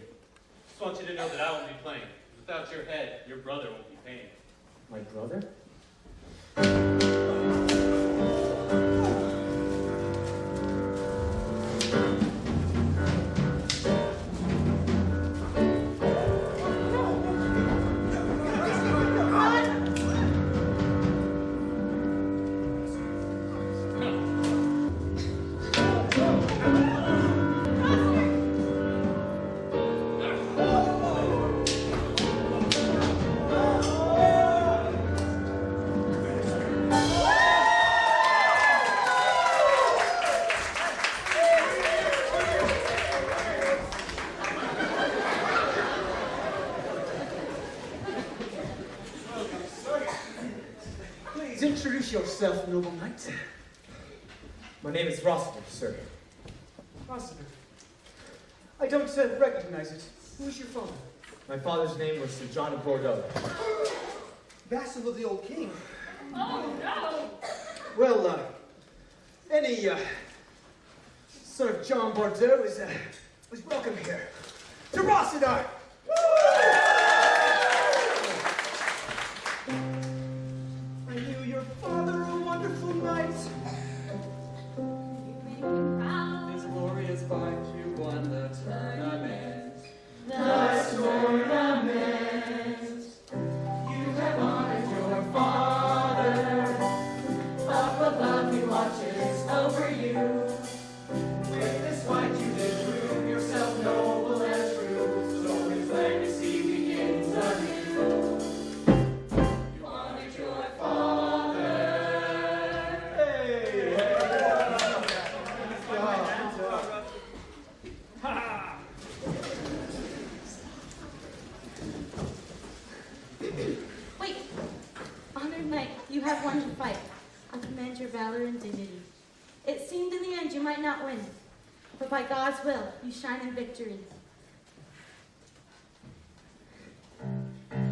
Just want you to know that I won't be playing. Without your head, your brother won't be paying. My brother? Introduce yourself, noble knight. My name is Rossiter, sir. Rossiter. I don't recognize it. Who is your father? My father's name was Sir John of Bordeaux. Vassal of the old king. Oh, no! Well, any son of John Bordeaux is welcome here. To Rossiter! I knew your father a wonderful knight. You make him proud. This glorious fight you won the tournament. The tournament. You have honored your father. Up above he watches over you. With this fight you did prove yourself noble and true. So his legacy begins anew. You honored your father. Hey! Wait. Honored knight, you have won the fight. I commend your valor and dignity. It seemed in the end you might not win, but by God's will, you shine in victory.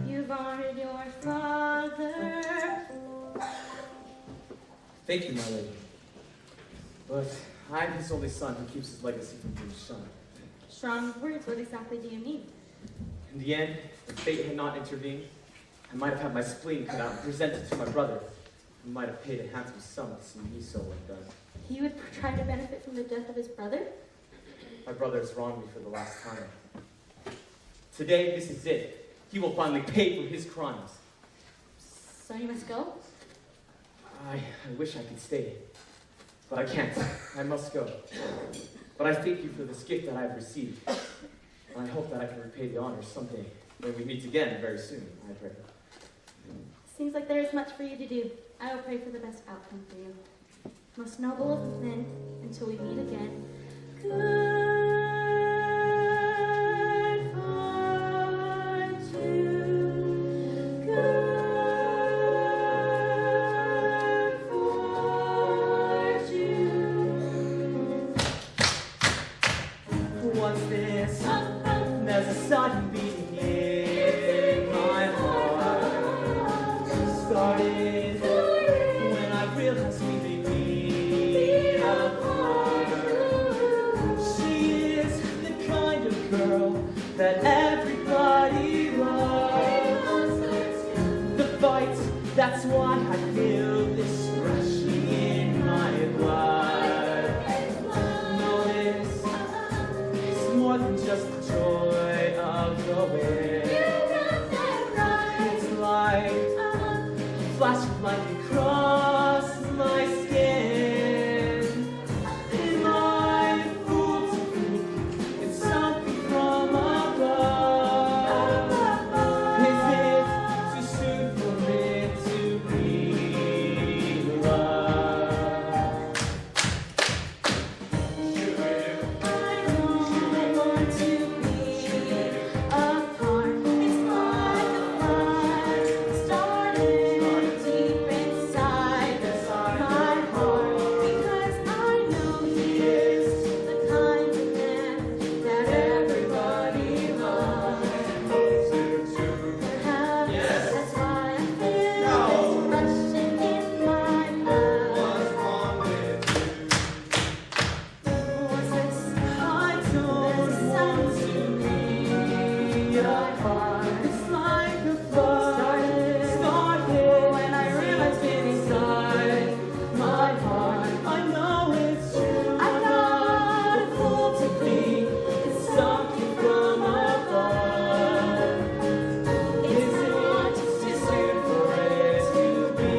You've honored your father. Thank you, my lady. But I'm his only son who keeps his legacy from being shunned. Strong words, what exactly do you mean? In the end, if fate had not intervened, I might have had my spleen cut out and presented to my brother. He might have paid a handsome sum to see me so undone. He would try to benefit from the death of his brother? My brother has wronged me for the last time. Today, this is it. He will finally pay for his crimes. So you must go? I wish I could stay, but I can't. I must go. But I thank you for this gift that I have received, and I hope that I can repay the honors someday when we meet again very soon, I pray. Seems like there is much for you to do. I will pray for the best outcome for you. Most noble of men, until we meet again. Good fortune, good fortune. What's this? There's a sudden beating in my heart. Started when I realized we may be apart. She is the kind of girl that everybody loves. The fight, that's why I feel this rushing in my blood. No, it's more than just the joy of the win. It's like a flash of lightning crosses my skin. Am I a fool to think it's something from above? Is it too soon for it to be love? I want to be a part. It's like a fire started deep inside my heart. Because I know he is the kind of man that everybody loves. Perhaps that's why I feel this rushing in my blood. What's this? I don't want to be apart. It's like a fire started when I realized inside my heart. I know it's true. I'm not a fool to think it's something from above. Is it too soon for it to be?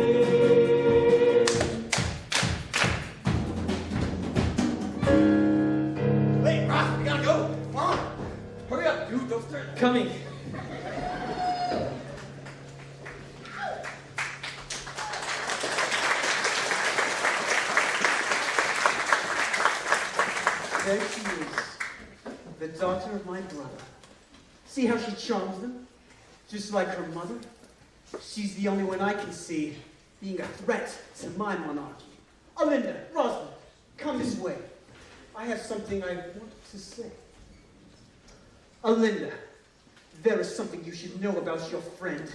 Hey, Ross, we gotta go. Come on. Hurry up, dude. Don't start. Coming. There she is, the daughter of my brother. See how she charms them? Just like her mother. She's the only one I can see being a threat to my monarchy. Rosalynde, Rosalynde, come this way. I have something I want to say. Rosalynde, there is something you should know about your friend.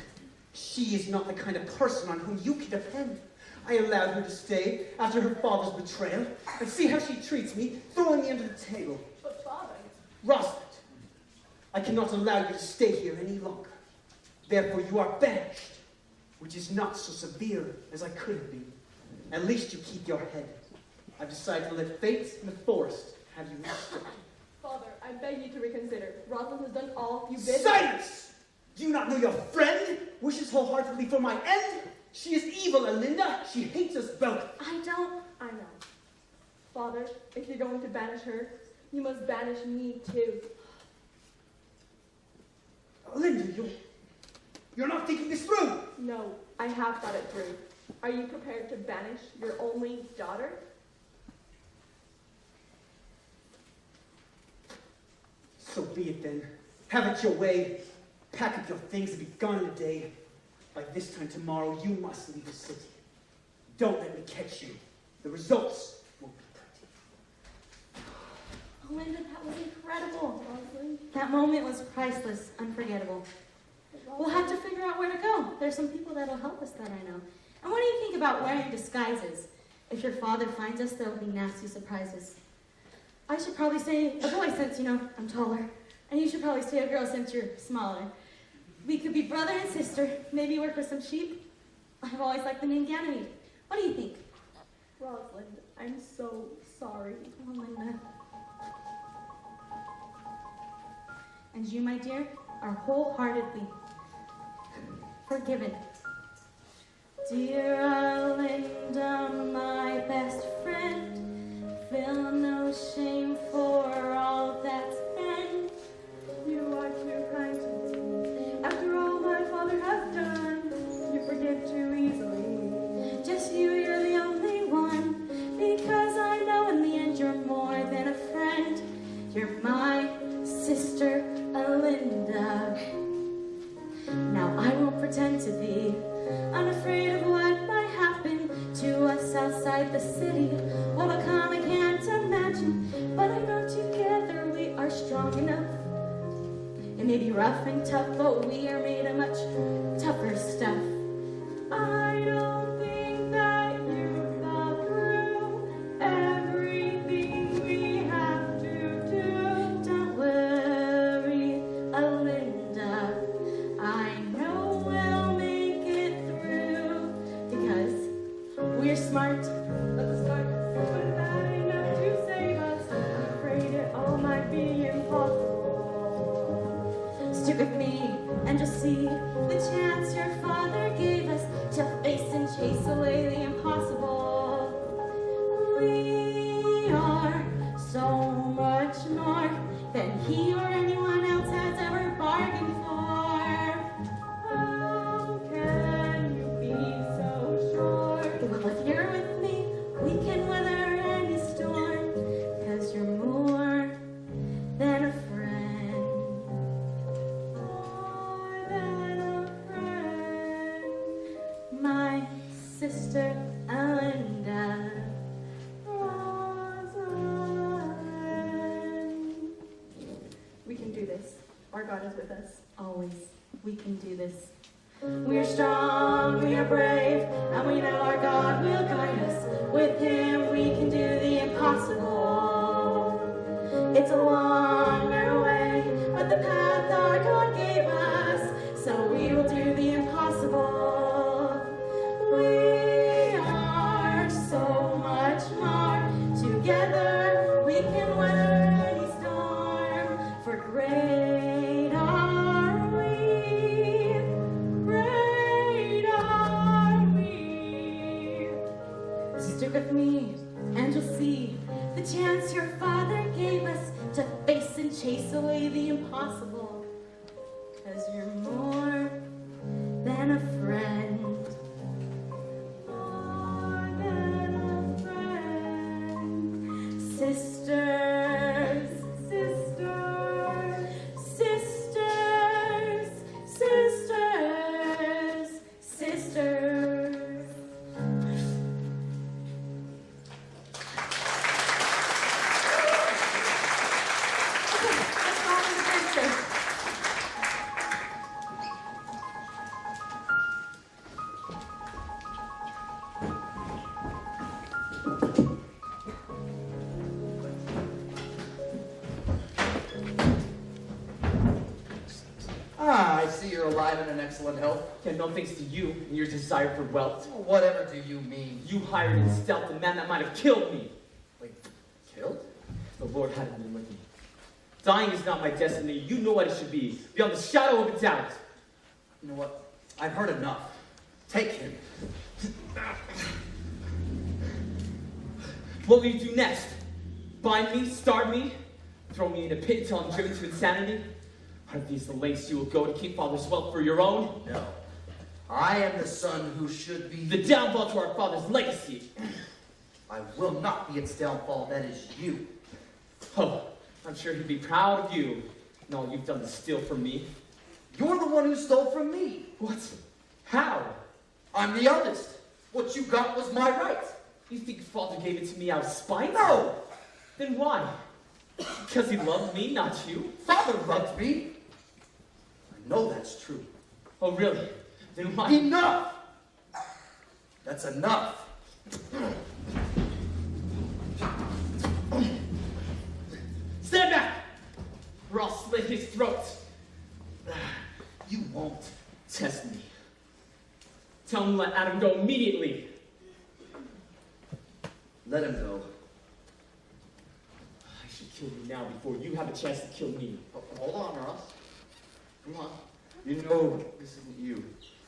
She is not the kind of person on whom you can depend. I allowed her to stay after her father's betrayal, and see how she treats me, throwing me under the table. But father, Rosalynde, I cannot allow you to stay here any longer. Therefore, you are banished, which is not so severe as I could have been. At least you keep your head. I've decided to let fate in the forest have you restricted. father, I beg you to reconsider. Rosalynde has done all you bid. Silence! Do you not know your friend wishes wholeheartedly for my end? She is evil, Rosalynde. She hates us both. I don't. I know. Father, if you're going to banish her, you must banish me too. Rosalynde, you're not thinking this through. No, I have thought it through. Are you prepared to banish your only daughter? So be it then. Have it your way. Pack up your things and be gone in a day. By this time tomorrow, you must leave the city. Don't let me catch you. The results won't be pretty. Linda, that was incredible. That moment was priceless, unforgettable. We'll have to figure out where to go. There's some people that'll help us that I know. And what do you think about wearing disguises? If your father finds us, there'll be nasty surprises. I should probably say a boy since, I'm taller. And you should probably say a girl since you're smaller. We could be brother and sister, maybe work with some sheep. I've always liked the name Ganymede. What do you think? Rosalynde, I'm so sorry. Oh, Linda. And you, my dear, are wholeheartedly forgiven. Dear Linda, my best friend, feel no shame for all that's been. You are too kind to me. After all my father has done, you forgive too easily. Just you're the only one, because I know in the end you're more than a friend. You're my sister, Linda. Now I won't pretend to be unafraid of what might happen to us outside the city. What will come I can't imagine, but I know together we are strong enough. It may be rough and tough, but we are made of much tougher stuff. I don't think that you thought through everything we have to do. Don't worry, Linda. I know we'll make it through because we're smart. But the start was bad enough to save us. I'm afraid it all might be impossible. Stick with me and just see the chance your father gave us to face and chase away the impossible. We are so much more than he or anyone else has ever bargained for. How can you be so sure? Well, if you're with me, we can weather any storm, 'cause you're more than a friend. More than a friend. My sister Linda. We can do this. Our God is with us. Always, we can do this. We are strong, we are brave, and we know our God will guide us. With him we can do the impossible. It's a long, narrow way, but the path our God gave us, so we will do the impossible. We are so much more. Together we can weather any storm, for great are we, great are we. Stick with me, and you'll see the chance your father gave us to face and chase away the impossible. 'Cause you're more than a friend. More than a friend. Sisters, Sisters. sisters, sisters, sisters. Let's go on to the picture. Ah, I see you're alive and in excellent health. Yeah, no thanks to you and your desire for wealth. Whatever do you mean? You hired in stealth a man that might have killed me. Wait, killed? The Lord hadn't been with me. Dying is not my destiny. You know what it should be, beyond the shadow of a doubt. You know what? I've heard enough. Take him. What will you do next? Bind me, starve me, throw me in a pit until I'm driven to insanity? Are these the lengths you will go to keep father's wealth for your own? No. I am the son who should be... The downfall to our father's legacy. I will not be its downfall. That is you. Oh, I'm sure he'd be proud of you and all you've done to steal from me. You're the one who stole from me. What? How? I'm the eldest. What you got was my right. You think father gave it to me out of spite? No. Then why? Because he loved me, not you? Father loved me. I know that's true. Oh, really? Then why? Enough! That's enough. Stand back! Or I'll slit his throat. You won't. Test me. Tell him to let Adam go immediately. Let him go. I should kill you now before you have a chance to kill me. Hold on, Ross. Come on. You know this isn't you.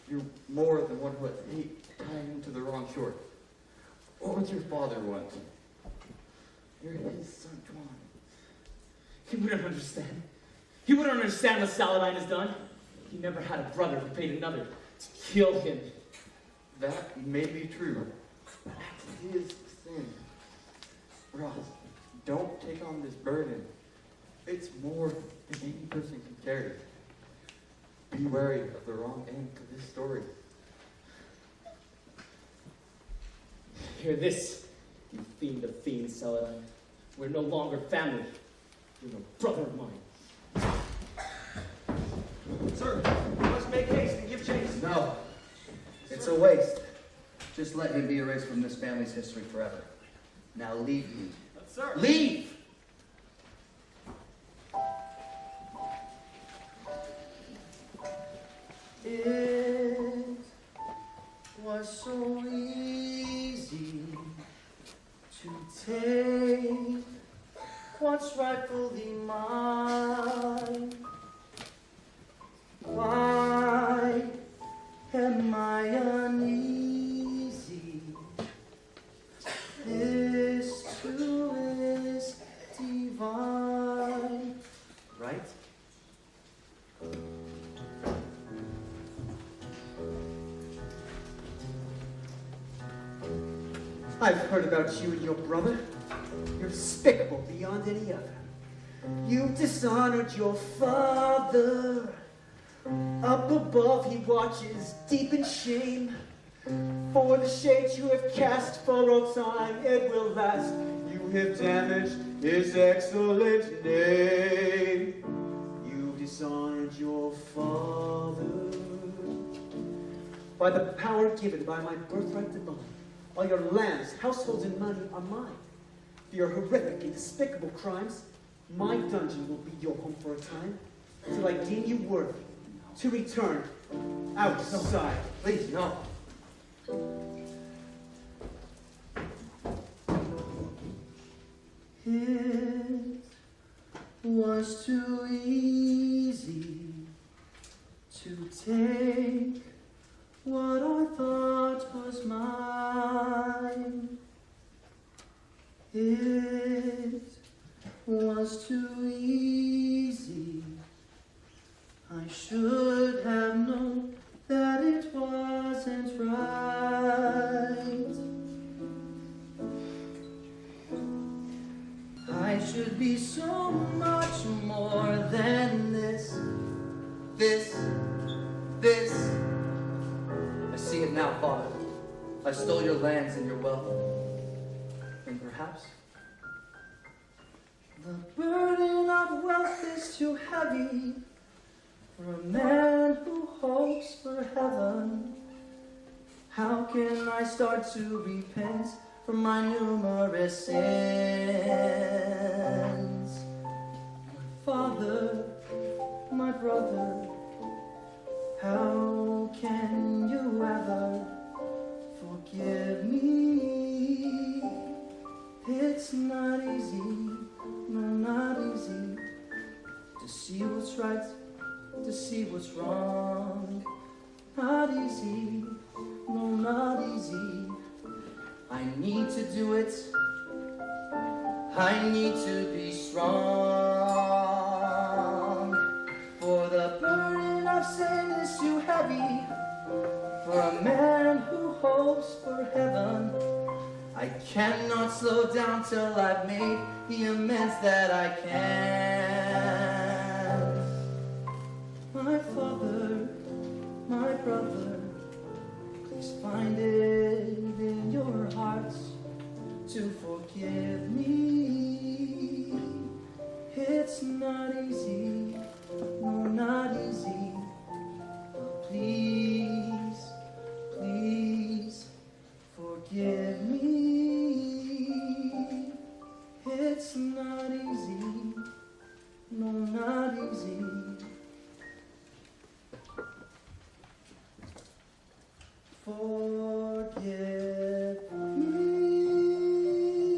You're more than one who has hate tying him to the wrong shore. What would your father want? You're his son, come on. He wouldn't understand. He wouldn't understand what Saladin has done. He never had a brother who paid another to kill him. That may be true, but that's his sin. Ross, don't take on this burden. It's more than any person can carry. Be wary of the wrong end to this story. Hear this, you fiend of fiends, Saladin. We're no longer family. You're no brother of mine. Sir, we must make haste and give chase. No, it's a waste. Just let him be erased from this family's history forever. Now leave me. But sir. Leave! It was so easy to take what's rightfully mine. Why am I uneasy? This too is divine. Right? I've heard about you and your brother. You're despicable beyond any other. You dishonored your father. Up above he watches, deep in shame. For the shade you have cast for all time, it will last. You have damaged his excellent name. You dishonored your father. By the power given by my birthright divine, all your lands, households, and money are mine. For your horrific and despicable crimes, my dungeon will be your home for a time, till I deem you worthy to return outside. Please, no. It was too easy to take what I thought was mine. It was too easy. I should have known that it wasn't right. I should be so much more than this. I see it now, Father. I stole your lands and your wealth. And perhaps the burden of wealth is too heavy for a man who hopes for heaven. How can I start to repent for my numerous sins? My father, my brother, how can you ever forgive me? It's not easy, no, not easy to see what's right, to see what's wrong. Not easy, no, not easy. I need to do it. I need to be strong. For the burden of sin is too heavy for a man who hopes for heaven. I cannot slow down till I've made the amends that I can. My father, my brother, please find it in your hearts to forgive me. It's not easy, no, not easy. But please, please forgive me. It's not easy, no, not easy. Forgive me.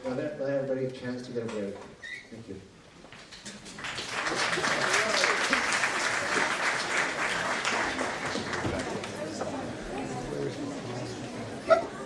let everybody a chance to get a break. Thank you.